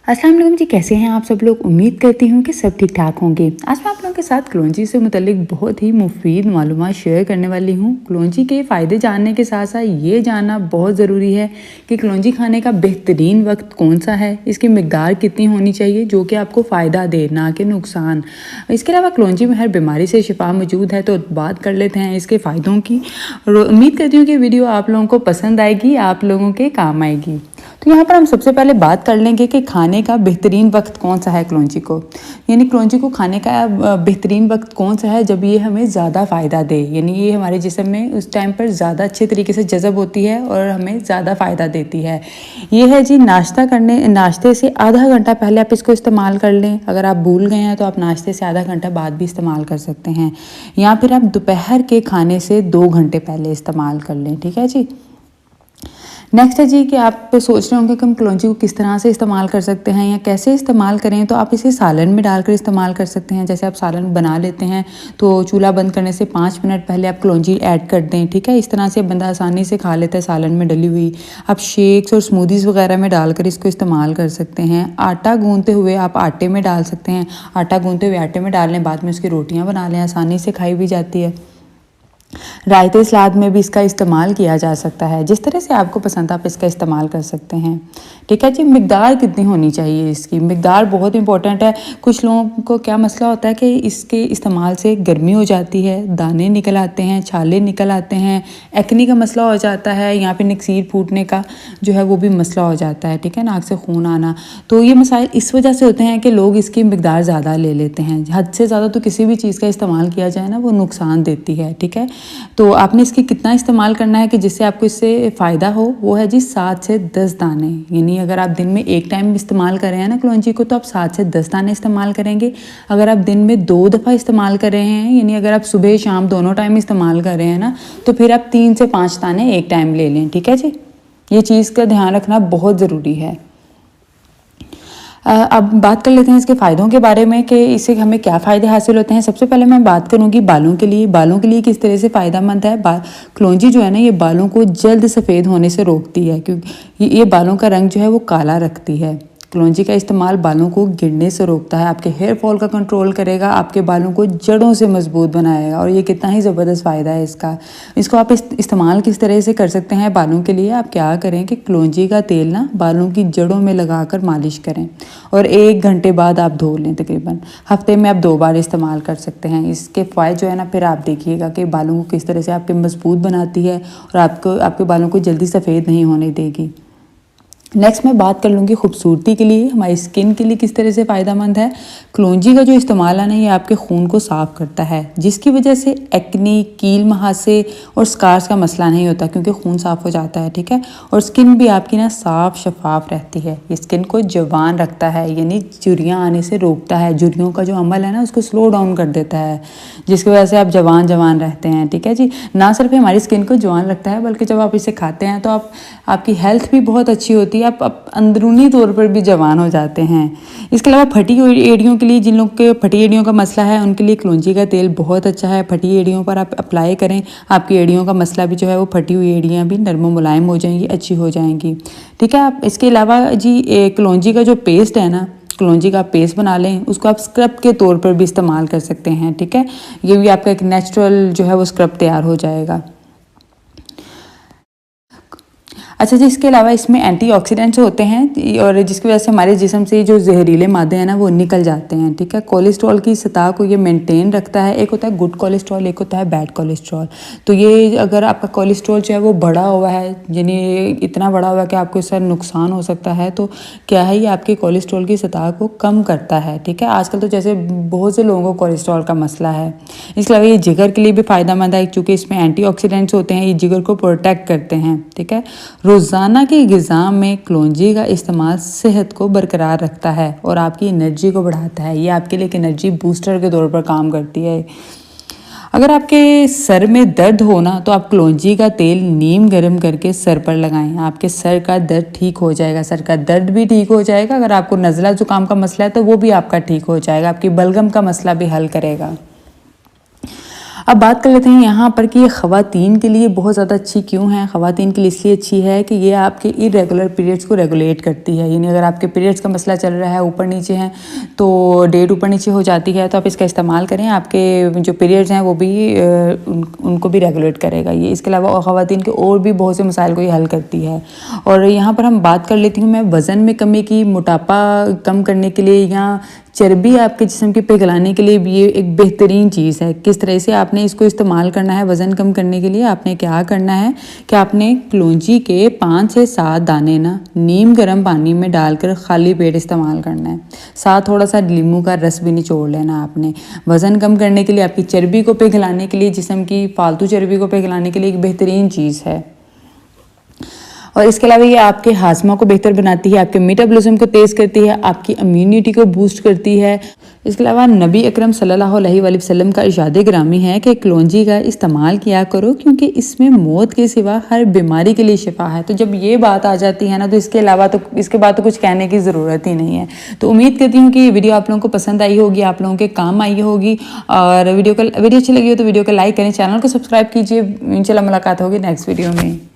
अस्सलाम वालेकुम जी, कैसे हैं आप सब लोग। उम्मीद करती हूँ कि सब ठीक ठाक होंगे। आज मैं आप लोगों के साथ कलौंजी से मुतल्लिक बहुत ही मुफीद मालूमात शेयर करने वाली हूँ। कलौंजी के फ़ायदे जानने के साथ साथ ये जानना बहुत ज़रूरी है कि कलौंजी खाने का बेहतरीन वक्त कौन सा है, इसकी मिकदार कितनी होनी चाहिए जो कि आपको फ़ायदा दे, ना कि नुकसान। इसके अलावा कलौंजी में हर बीमारी से शिफा मौजूद है, तो बात कर लेते हैं इसके फ़ायदों की। और उम्मीद करती हूँ कि वीडियो आप लोगों को पसंद आएगी, आप लोगों के काम आएगी। तो यहाँ पर हम सबसे पहले बात कर लेंगे कि खाने का बेहतरीन वक्त कौन सा है कलौंजी को। यानी कलौंजी को खाने का बेहतरीन वक्त कौन सा है जब ये हमें ज़्यादा फ़ायदा दे, यानी ये हमारे जिस्म में उस टाइम पर ज़्यादा अच्छे तरीके से जज़ब होती है और हमें ज़्यादा फ़ायदा देती है। ये है जी, नाश्ते से आधा घंटा पहले आप इसको इस्तेमाल कर लें। अगर आप भूल गए हैं तो आप नाश्ते से आधा घंटा बाद भी इस्तेमाल कर सकते हैं, या फिर आप दोपहर के खाने से 2 घंटे पहले इस्तेमाल कर लें। ठीक है जी। नेक्स्ट है जी कि आप सोच रहे होंगे कि हम कलौंजी को किस तरह से इस्तेमाल कर सकते हैं या कैसे इस्तेमाल करें। तो आप इसे सालन में डालकर इस्तेमाल कर सकते हैं। जैसे आप सालन बना लेते हैं तो चूल्हा बंद करने से 5 मिनट पहले आप कलौंजी ऐड कर दें। ठीक है, इस तरह से बंदा आसानी से खा लेता है सालन में डली हुई। आप शेक्स और स्मूदीज़ वगैरह में डालकर इसको इस्तेमाल कर सकते हैं। आटा गूंदते हुए आप आटे में डाल सकते हैं। आटा गूंदते हुए आटे में डाल लें, बाद में उसकी रोटियाँ बना लें, आसानी से खाई भी जाती है। रायते सलाद में भी इसका इस्तेमाल किया जा सकता है। जिस तरह से आपको पसंद आप इसका इस्तेमाल कर सकते हैं। ठीक है जी। मिकदार कितनी होनी चाहिए, इसकी मिकदार बहुत इंपॉर्टेंट है। कुछ लोगों को क्या मसला होता है कि इसके इस्तेमाल से गर्मी हो जाती है, दाने निकल आते हैं, छाले निकल आते हैं, एक्नी का मसला हो जाता है, यहाँ पे नक्सीर फूटने का जो है वो भी मसला हो जाता है। ठीक है, नाक से खून आना। तो ये मसाइल इस वजह से होते हैं कि लोग इसकी मिकदार ज़्यादा ले लेते हैं। हद से ज़्यादा तो किसी भी चीज़ का इस्तेमाल किया जाए ना, वो नुकसान देती है। ठीक है, तो आपने इसकी कितना इस्तेमाल करना है कि जिससे आपको इससे फ़ायदा हो, वो है जी 7 से 10 दाने। यानी अगर आप दिन में एक टाइम इस्तेमाल कर रहे हैं ना कलौंजी को, तो आप 7 से 10 दाने इस्तेमाल करेंगे। अगर आप दिन में 2 दफ़ा इस्तेमाल कर रहे हैं, यानी अगर आप सुबह शाम दोनों टाइम इस्तेमाल कर रहे हैं ना, तो फिर आप 3 से 5 दाने एक टाइम ले लें। ठीक है जी, ये चीज़ का ध्यान रखना बहुत ज़रूरी है। अब बात कर लेते हैं इसके फ़ायदों के बारे में कि इससे हमें क्या फ़ायदे हासिल होते हैं। सबसे पहले मैं बात करूँगी बालों के लिए। बालों के लिए किस तरह से फ़ायदेमंद है। कलौंजी जो है ना, ये बालों को जल्द सफ़ेद होने से रोकती है, क्योंकि ये बालों का रंग जो है वो काला रखती है। कलौंजी का इस्तेमाल बालों को गिरने से रोकता है, आपके हेयर फॉल का कंट्रोल करेगा, आपके बालों को जड़ों से मजबूत बनाएगा। और ये कितना ही ज़बरदस्त फ़ायदा है इसका। इसको आप इस्तेमाल किस तरह से कर सकते हैं बालों के लिए। आप क्या करें कि कलौंजी का तेल ना बालों की जड़ों में लगाकर मालिश करें और 1 घंटे बाद आप धो लें। तकरीबन हफ्ते में आप 2 बार इस्तेमाल कर सकते हैं। इसके फ़ायदे जो है ना, फिर आप देखिएगा कि बालों को किस तरह से आपके मजबूत बनाती है और आपके बालों को जल्दी सफ़ेद नहीं होने देगी। नेक्स्ट मैं बात कर लूँगी खूबसूरती के लिए, हमारी स्किन के लिए किस तरह से फ़ायदेमंद है। कलौंजी का जो इस्तेमाल है ना, ये आपके खून को साफ़ करता है, जिसकी वजह से एक्नी, कील मुहासे और स्कार्स का मसला नहीं होता, क्योंकि खून साफ़ हो जाता है। ठीक है, और स्किन भी आपकी ना साफ़ शफाफ रहती है। ये स्किन को जवान रखता है, यानी झुर्रियाँ आने से रोकता है। झुर्रियों का जो अमल है ना, उसको स्लो डाउन कर देता है, जिसकी वजह से आप जवान रहते हैं। ठीक है जी, ना सिर्फ हमारी स्किन को जवान रखता है, बल्कि जब आप इसे खाते हैं तो आपकी हेल्थ भी बहुत अच्छी होती है, आप अंदरूनी तौर पर भी जवान हो जाते हैं। इसके अलावा फटी एड़ियों के लिए, जिन लोग के फटी एड़ियों का मसला है, उनके लिए कलौंजी का तेल बहुत अच्छा है। फटी एड़ियों पर आप अप्लाई करें, आपकी एड़ियों का मसला भी जो है वो फटी हुई एड़ियाँ भी नरम मुलायम हो जाएंगी, अच्छी हो जाएंगी। ठीक है, आप इसके अलावा जी कलौंजी का जो पेस्ट है ना, कलौंजी का पेस्ट बना लें, उसको आप स्क्रब के तौर पर भी इस्तेमाल कर सकते हैं। ठीक है, ये भी आपका एक नेचुरल जो है वो स्क्रब तैयार हो जाएगा। अच्छा जी, इसके अलावा इसमें एंटीऑक्सीडेंट्स होते हैं और जिसकी वजह से हमारे जिस्म से जो जहरीले मादे हैं ना, वो निकल जाते हैं। ठीक है, कोलेस्ट्रॉल की सतह को ये मेंटेन रखता है। एक होता है गुड कोलेस्ट्रॉल, एक होता है बैड कोलेस्ट्रॉल। तो ये अगर आपका कोलेस्ट्रॉल जो है वो बढ़ा हुआ है, यानी इतना बढ़ा हुआ है कि आपको इससे नुकसान हो सकता है, तो क्या है, ये आपके कोलेस्ट्रॉल की सतह को कम करता है। ठीक है, आजकल तो जैसे बहुत से लोगों को कोलेस्ट्रॉल का मसला है। इसके अलावा ये जिगर के लिए भी फ़ायदेमंद है, क्योंकि इसमें एंटीऑक्सीडेंट्स होते हैं, ये जिगर को प्रोटेक्ट करते हैं। ठीक है, रोज़ाना की ग़िज़ा में कलौंजी का इस्तेमाल सेहत को बरकरार रखता है और आपकी एनर्जी को बढ़ाता है। ये आपके लिए एक एनर्जी बूस्टर के तौर पर काम करती है। अगर आपके सर में दर्द हो ना, तो आप कलौंजी का तेल नीम गर्म करके सर पर लगाएं, आपके सर का दर्द ठीक हो जाएगा। सर का दर्द भी ठीक हो जाएगा। अगर आपको नज़ला ज़ुकाम का मसला है तो वो भी आपका ठीक हो जाएगा। आपकी बलगम का मसला भी हल करेगा। अब बात कर लेते हैं यहाँ पर कि ये ख़वातीन के लिए बहुत ज़्यादा अच्छी क्यों है। ख़वातीन के लिए इसलिए अच्छी है कि ये आपके इरेगुलर पीरियड्स को रेगुलेट करती है, यानी अगर आपके पीरियड्स का मसला चल रहा है, ऊपर नीचे हैं, तो डेट ऊपर नीचे हो जाती है, तो आप इसका इस्तेमाल करें, आपके जो पीरियड्स हैं वो भी उनको भी रेगुलेट करेगा ये। इसके अलावा ख़वातीन के और भी बहुत से मसाइल को ये हल करती है। और यहाँ पर हम बात कर लेती हूँ मैं वज़न में कमी की, मोटापा कम करने के लिए या चर्बी आपके जिस्म के पिघलाने के लिए भी ये एक बेहतरीन चीज़ है। किस तरह से आपने इसको इस्तेमाल करना है वज़न कम करने के लिए, आपने क्या करना है कि आपने कलौंजी के 5 से 7 दाने ना नीम गर्म पानी में डालकर खाली पेट इस्तेमाल करना है। साथ थोड़ा सा नींबू का रस भी निचोड़ लेना आपने। वज़न कम करने के लिए, आपकी चर्बी को पिघलाने के लिए, जिस्म की फालतू चर्बी को पिघलाने के लिए एक बेहतरीन चीज़ है। और इसके अलावा ये आपके हाजमा को बेहतर बनाती है, आपके मेटाबॉलिज्म को तेज़ करती है, आपकी इम्यूनिटी को बूस्ट करती है। इसके अलावा नबी अकरम सल्लल्लाहु अलैहि वसल्लम का इरशाद ग्रामी है कि कलौंजी का इस्तेमाल किया करो क्योंकि इसमें मौत के सिवा हर बीमारी के लिए शिफा है। तो जब ये बात आ जाती है ना, तो इसके बाद तो कुछ कहने की ज़रूरत ही नहीं है। तो उम्मीद करती हूँ कि ये वीडियो आप लोगों को पसंद आई होगी, आप लोगों के काम आई होगी। और वीडियो अच्छी लगी हो तो वीडियो को लाइक करें, चैनल को सब्सक्राइब कीजिए। इंशाल्लाह मुलाकात होगी नेक्स्ट वीडियो में।